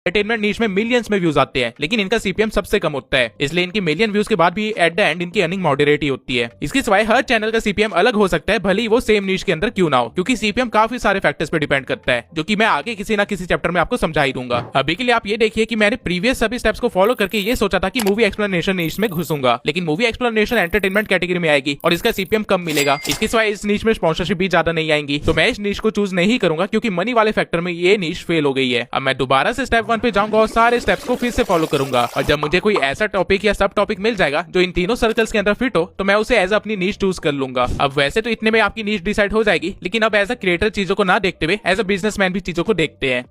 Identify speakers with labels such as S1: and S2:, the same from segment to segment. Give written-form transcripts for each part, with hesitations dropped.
S1: Entertainment नीश में millions में views आते हैं, लेकिन इनका सीपीएम सबसे कम होता है, इसलिए इनकी मिलियन व्यूज के बाद भी एट द एंड इनकी अर्निंग मॉडरेट ही होती है। इसके सिवाय हर चैनल का सीपीएम अलग हो सकता है, भले ही वो सेम नीश के अंदर क्यों ना हो, क्योंकि सीपीएम काफी सारे फैक्टर्स पे डिपेंड करता है, जो कि मैं आगे किसी ना किसी चैप्टर में आपको समझा ही दूंगा। अभी के लिए आप ये देखिए कि मैंने प्रीवियस सभी स्टेप्स को फॉलो करके ये सोचा था कि मूवी एक्सप्लेनेशन नीश में घुसूंगा, लेकिन मूवी एक्सप्लेनेशन एंटरटेनमेंट कैटेगरी में आएगी और इसका सीपीएम कम मिलेगा। इसके सिवाय इस नीश में स्पॉन्सरशिप भी ज्यादा नहीं आएंगी, तो मैं इस नीश को चूज नहीं करूंगा, क्योंकि मनी वाले फैक्टर में ये नीश फेल हो गई है। अब मैं दोबारा से स्टेप 1 पे जाऊंगा और सारे स्टेप्स को फिर से फॉलो करूंगा, और जब मुझे कोई ऐसा टॉपिक या सब टॉपिक मिल जाएगा जो इन तीनों सर्कल्स के अंदर फिट हो, तो मैं उसे एज अपनी नीश चूज कर लूंगा। अब वैसे तो इतने में आपकी नीश डिसाइड हो जाएगी, लेकिन अब एज अ क्रिएटर चीजों को ना देखते हुए एज अ बिजनेसमैन भी चीजों को देखते हैं।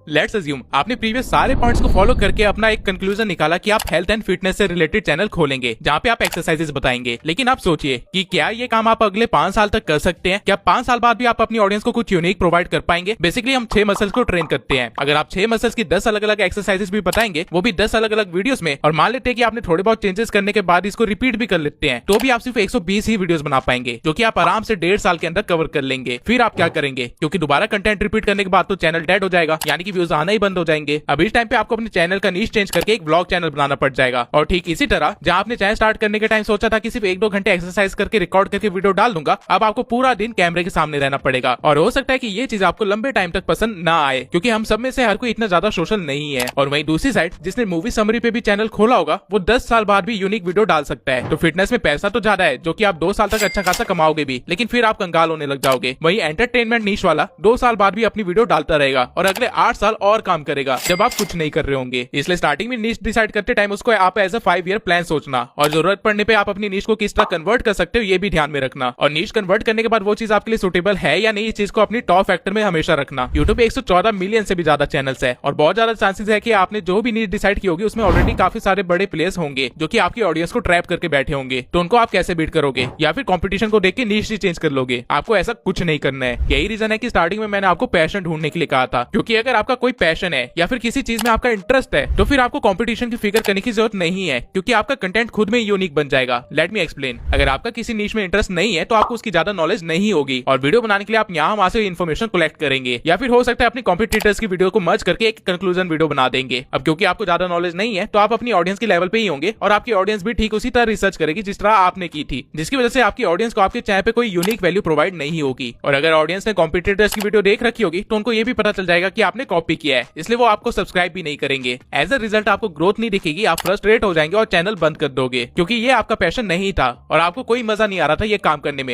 S1: लेट्स अज्यूम आपने प्रीवियस सारे पॉइंट्स को फॉलो करके अपना एक कंक्लूजन निकाला कि आप हेल्थ एंड फिटनेस से रिलेटेड चैनल खोलेंगे, जहाँ पे आप एक्सरसाइजेस बताएंगे। लेकिन आप सोचिए कि क्या ये काम आप अगले 5 साल तक कर सकते हैं? क्या 5 साल बाद भी आप अपनी ऑडियंस को कुछ यूनिक प्रोवाइड कर पाएंगे? बेसिकली हम 6 मसल्स को ट्रेन करते हैं। अगर आप 6 मसल्स की 10 अलग अलग एक्सरसाइजेस भी बताएंगे, वो भी 10 अलग अलग वीडियोस में, और मान लेते हैं कि आपने थोड़े बहुत चेंजेस करने के बाद इसको रिपीट भी कर लेते हैं, तो भी आप सिर्फ 120 ही वीडियोस बना पाएंगे, जो कि आप आराम से 1.5 साल के अंदर कवर कर लेंगे। फिर आप क्या करेंगे? क्योंकि दोबारा कंटेंट रिपीट करने के बाद तो चैनल डेड हो जाएगा, यानी कि व्यूज आना ही बंद हो जाएंगे। अब इस टाइम पे आपको अपने चैनल का नीश चेंज करके एक व्लॉग चैनल बनाना पड़ जाएगा। और ठीक इसी तरह जहां आपने चैनल स्टार्ट करने के टाइम सोचा था कि सिर्फ 1-2 घंटे एक्सरसाइज करके रिकॉर्ड करके वीडियो डाल दूंगा, अब आपको पूरा दिन कैमरे के सामने रहना पड़ेगा। और हो सकता है कि ये चीज आपको लंबे टाइम तक पसंद ना आए, क्योंकि हम सब में से हर कोई इतना ज्यादा सोशल नहीं है। और वहीं दूसरी साइड जिसने मूवी समरी पे भी चैनल खोला होगा, वो 10 साल बाद भी यूनिक वीडियो डाल सकता है। तो फिटनेस में पैसा तो ज्यादा है, जो कि आप 2 साल तक अच्छा खासा कमाओगे भी, लेकिन फिर आप कंगाल होने लग जाओगे। वहीं एंटरटेनमेंट नीश वाला 2 साल बाद भी अपनी वीडियो डालता रहेगा और अगले 8 साल और काम करेगा, जब आप कुछ नहीं कर रहे होंगे। इसलिए स्टार्टिंग में नीश डिसाइड करते टाइम उसको आप एज अ 5 ईयर प्लान सोचना, और जरूरत पड़ने पे आप अपनी नीश को किस तरह कन्वर्ट कर सकते हो ये भी ध्यान में रखना। और नीश कन्वर्ट करने के बाद वो चीज आपके लिए सुटेबल है या नहीं, इस चीज को अपनी टॉप फैक्टर में हमेशा रखना। यूट्यूब पे 114 मिलियन से भी ज्यादा चैनल्स है, और बहुत ज्यादा चांसेस है कि आपने जो भी नीश डिसाइड की होगी उसमें ऑलरेडी काफी सारे बड़े प्लेयर्स होंगे, जो कि आपकी ऑडियंस को ट्रैप करके बैठे होंगे। तो उनको आप कैसे बीट करोगे? या फिर कंपटीशन को देख के नीश ही चेंज कर लोगे? आपको ऐसा कुछ नहीं करना है। यही रीजन है कि स्टार्टिंग में मैंने आपको पैशन ढूंढने के लिए कहा था, क्योंकि अगर आपका कोई पैशन है या फिर किसी चीज में आपका इंटरेस्ट है, तो फिर आपको कंपटीशन की फिक्र करने की जरूरत नहीं है, क्योंकि आपका कंटेंट खुद में यूनिक बन जाएगा। Let me explain. अगर आपका किसी नीश में इंटरेस्ट नहीं है, तो आपको उसकी ज्यादा नॉलेज नहीं होगी, और वीडियो बनाने के लिए आप यहाँ वहां से इन्फॉर्मेशन कलेक्ट करेंगे, या फिर हो सकता है अपनी कॉम्पिटिटर्स की वीडियो को मर्ज करके एक कंक्लूजन वीडियो बना देंगे। अब क्योंकि आपको ज्यादा नॉलेज नहीं है, तो आप अपनी ऑडियंस के लेवल पे ही होंगे, और आपकी ऑडियंस भी ठीक उसी तरह रिसर्च करेगी जिस तरह आपने की थी, जिसकी वजह से आपकी ऑडियंस को आपके चैनल पे कोई यूनिक वैल्यू प्रोवाइड नहीं होगी। और अगर ऑडियंस ने कॉम्पिटिटर्स की वीडियो देख रखी होगी, तो उनको ये भी पता चल जाएगा कि आपने कॉपी किया है, इसलिए वो आपको सब्सक्राइब भी नहीं करेंगे। एज अ रिजल्ट आपको ग्रोथ नहीं दिखेगी, आप फ्रस्ट्रेट हो जाएंगे और चैनल बंद कर दोगे, क्योंकि ये आपका पैशन नहीं था और आपको कोई मजा नहीं आ रहा था ये काम करने में।